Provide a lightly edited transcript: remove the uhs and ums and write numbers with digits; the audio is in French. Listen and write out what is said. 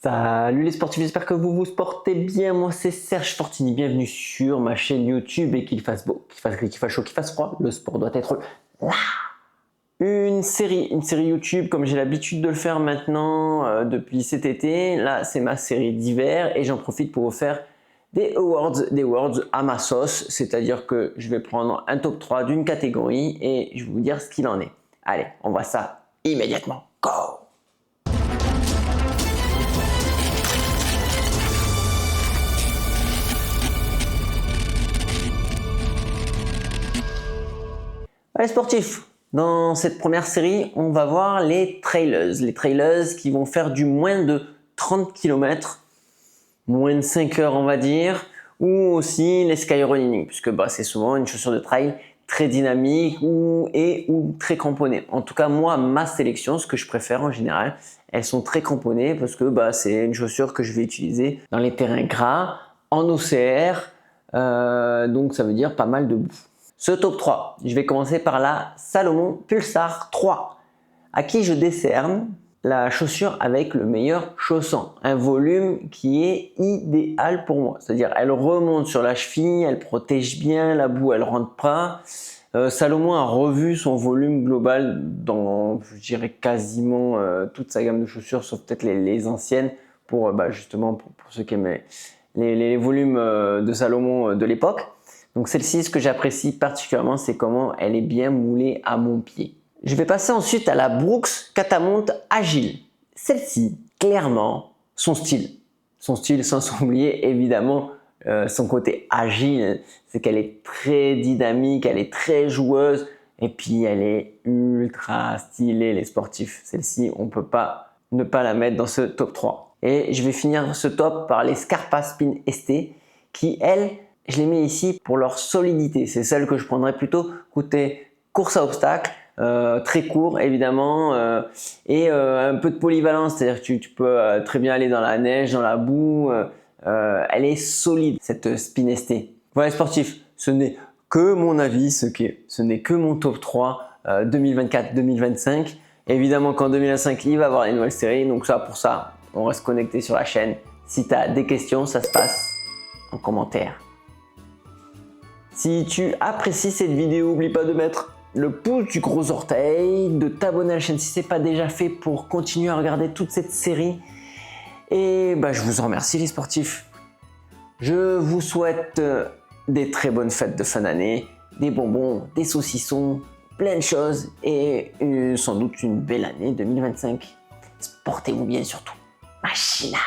Salut les sportifs, j'espère que vous vous portez bien. Moi c'est Serge Fortini, bienvenue sur ma chaîne YouTube. Et qu'il fasse beau, qu'il fasse gris, qu'il fasse chaud, qu'il fasse froid, le sport doit être là. Une série YouTube comme j'ai l'habitude de le faire maintenant depuis cet été. Là c'est ma série d'hiver et j'en profite pour vous faire des awards à ma sauce. C'est-à-dire que je vais prendre un top 3 d'une catégorie et je vais vous dire ce qu'il en est. Allez, on voit ça immédiatement. Go! Allez sportifs, dans cette première série, on va voir les trailers. Les trailers qui vont faire du moins de 30 km, moins de 5 heures on va dire, ou aussi les skyrunning, puisque c'est souvent une chaussure de trail très dynamique ou très cramponnée. En tout cas, moi, ma sélection, ce que je préfère en général, elles sont très cramponnées parce que c'est une chaussure que je vais utiliser dans les terrains gras, en OCR, donc ça veut dire pas mal de boue. Ce top 3, je vais commencer par la Salomon Pulsar 3, à qui je décerne la chaussure avec le meilleur chaussant, un volume qui est idéal pour moi, c'est-à-dire elle remonte sur la cheville, elle protège bien, la boue elle rentre pas. Salomon a revu son volume global dans, je dirais, quasiment toute sa gamme de chaussures, sauf peut-être les anciennes, pour justement pour ceux qui aiment les volumes de Salomon de l'époque. Donc celle-ci, ce que j'apprécie particulièrement, c'est comment elle est bien moulée à mon pied. Je vais passer ensuite à la Brooks Catamount Agile. Celle-ci, clairement, son style sans oublier évidemment son côté agile, c'est qu'elle est très dynamique, elle est très joueuse et puis elle est ultra stylée les sportifs. Celle-ci, on ne peut pas ne pas la mettre dans ce top 3. Et je vais finir ce top par les Scarpa Spin ST qui, elles, je les mets ici pour leur solidité. C'est celle que je prendrais plutôt côté course à obstacles, très court évidemment, et un peu de polyvalence, c'est-à-dire que tu peux très bien aller dans la neige, dans la boue. Elle est solide cette Spin ST. Voilà les sportifs, ce n'est que mon avis, ce n'est que mon top 3 2024-2025. Évidemment qu'en 2025 il va y avoir une nouvelle série, donc pour ça on reste connecté sur la chaîne. Si tu as des questions, ça se passe en commentaire. Si tu apprécies cette vidéo, n'oublie pas de mettre le pouce du gros orteil, de t'abonner à la chaîne si ce n'est pas déjà fait pour continuer à regarder toute cette série. Et je vous en remercie les sportifs. Je vous souhaite des très bonnes fêtes de fin d'année, des bonbons, des saucissons, plein de choses et sans doute une belle année 2025. Portez-vous bien surtout. Machina!